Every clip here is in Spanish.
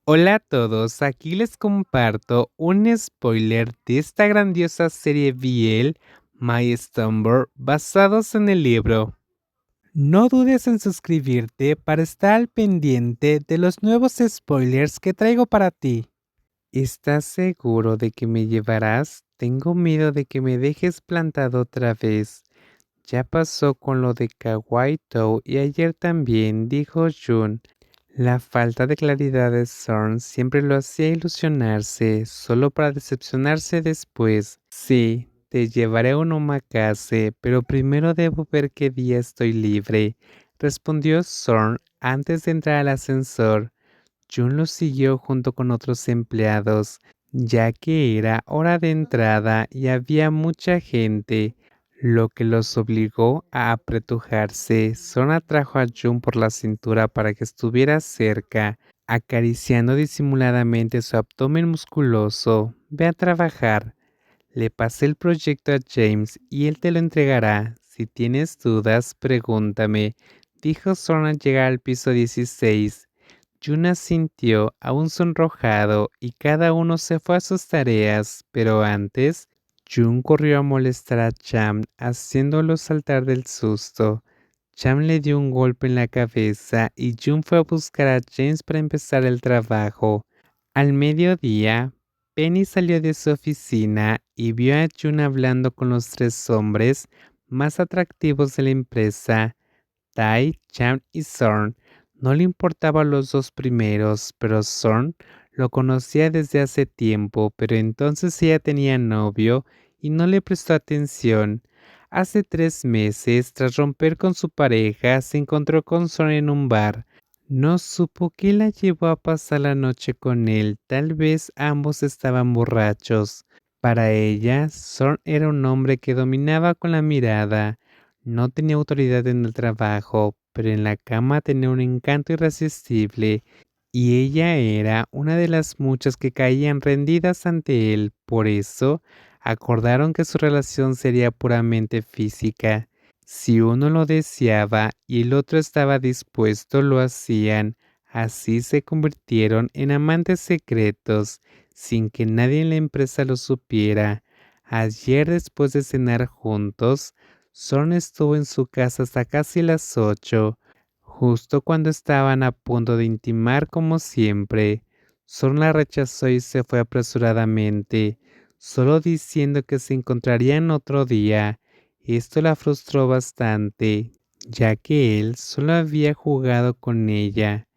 Hola a todos, aquí les comparto un spoiler de esta grandiosa serie BL, My Slumber, basados en el libro. No dudes en suscribirte para estar al pendiente de los nuevos spoilers que traigo para ti. ¿Estás seguro de que me llevarás? Tengo miedo de que me dejes plantado otra vez. Ya pasó con lo de Kawaii Tou y ayer también, dijo Jun. La falta de claridad de Zorn siempre lo hacía ilusionarse, solo para decepcionarse después. Sí, te llevaré a un omakase, pero primero debo ver qué día estoy libre, respondió Zorn antes de entrar al ascensor. Jun lo siguió junto con otros empleados, ya que era hora de entrada y había mucha gente, lo que los obligó a apretujarse. Son atrajo a Jun por la cintura para que estuviera cerca, acariciando disimuladamente su abdomen musculoso. Ve a trabajar. Le pasé el proyecto a James y él te lo entregará. Si tienes dudas, pregúntame, dijo Son al llegar al piso 16. Yuna sintió aún sonrojado y cada uno se fue a sus tareas, pero antes, Jun corrió a molestar a Cham, haciéndolo saltar del susto. Cham le dio un golpe en la cabeza y Jun fue a buscar a James para empezar el trabajo. Al mediodía, Penny salió de su oficina y vio a Jun hablando con los tres hombres más atractivos de la empresa, Tai, Cham y Zorn. No le importaban los dos primeros, pero Zorn lo conocía desde hace tiempo, pero entonces ella tenía novio y no le prestó atención. Hace 3 meses, tras romper con su pareja, se encontró con Zorn en un bar. No supo qué la llevó a pasar la noche con él, tal vez ambos estaban borrachos. Para ella, Zorn era un hombre que dominaba con la mirada. No tenía autoridad en el trabajo, pero en la cama tenía un encanto irresistible, y ella era una de las muchas que caían rendidas ante él. Por eso, acordaron que su relación sería puramente física. Si uno lo deseaba y el otro estaba dispuesto, lo hacían. Así se convirtieron en amantes secretos, sin que nadie en la empresa lo supiera. Ayer, después de cenar juntos, Son estuvo en su casa hasta casi las 8, justo cuando estaban a punto de intimar como siempre. Son la rechazó y se fue apresuradamente, solo diciendo que se encontrarían otro día. Esto la frustró bastante, ya que él solo había jugado con ella.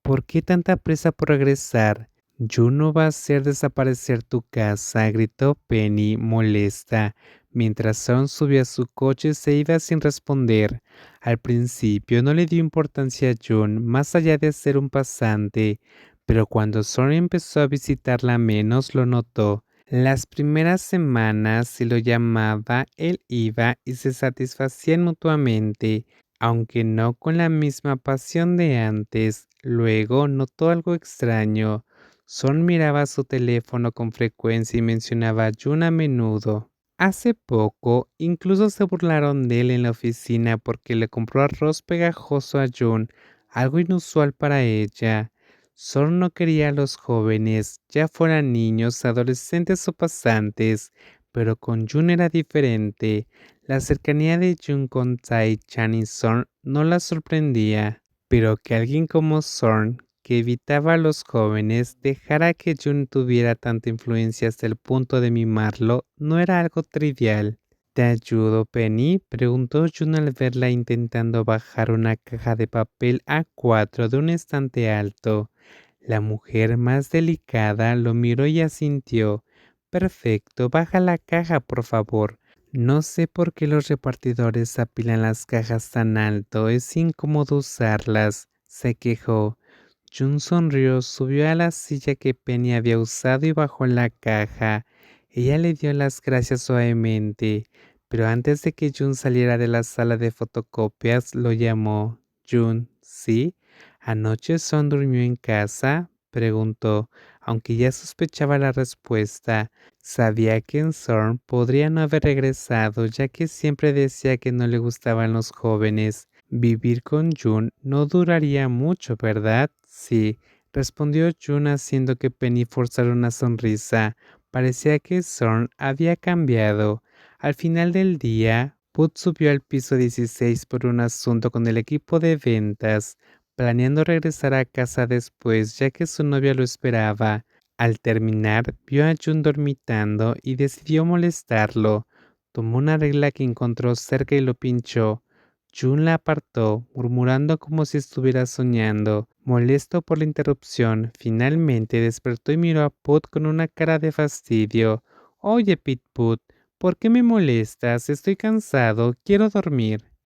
¿Por qué tanta presa por regresar? Yo no va a hacer desaparecer tu casa, gritó Penny, molesta, mientras Son subió a su coche y se iba sin responder. Al principio no le dio importancia a Jun, más allá de ser un pasante, pero cuando Son empezó a visitarla menos lo notó. Las primeras semanas, si lo llamaba, él iba y se satisfacían mutuamente, aunque no con la misma pasión de antes. Luego notó algo extraño. Son miraba su teléfono con frecuencia y mencionaba a Jun a menudo. Hace poco, incluso se burlaron de él en la oficina porque le compró arroz pegajoso a Jun, algo inusual para ella. Son no quería a los jóvenes, ya fueran niños, adolescentes o pasantes, pero con Jun era diferente. La cercanía de Jun con Tai, Chan y Sorn no la sorprendía, pero que alguien como Sorn, que evitaba a los jóvenes, dejara que Jun tuviera tanta influencia hasta el punto de mimarlo, no era algo trivial. ¿Te ayudo, Penny?, preguntó Jun al verla intentando bajar una caja de papel A4 de un estante alto. La mujer más delicada lo miró y asintió. Perfecto, baja la caja, por favor. No sé por qué los repartidores apilan las cajas tan alto, es incómodo usarlas, se quejó. Jun sonrió, subió a la silla que Penny había usado y bajó en la caja. Ella le dio las gracias suavemente, pero antes de que Jun saliera de la sala de fotocopias, lo llamó. Jun, ¿sí? ¿Anoche Son durmió en casa?, preguntó, aunque ya sospechaba la respuesta. Sabía que en Zorn podría no haber regresado, ya que siempre decía que no le gustaban los jóvenes. Vivir con Jun no duraría mucho, ¿verdad? Sí, respondió Jun haciendo que Penny forzara una sonrisa. Parecía que Zorn había cambiado. Al final del día, Put subió al piso 16 por un asunto con el equipo de ventas, planeando regresar a casa después ya que su novia lo esperaba. Al terminar, vio a Jun dormitando y decidió molestarlo. Tomó una regla que encontró cerca y lo pinchó. Jun la apartó, murmurando como si estuviera soñando. Molesto por la interrupción, finalmente despertó y miró a Put con una cara de fastidio. Oye, Pit Put, ¿por qué me molestas? Estoy cansado, quiero dormir.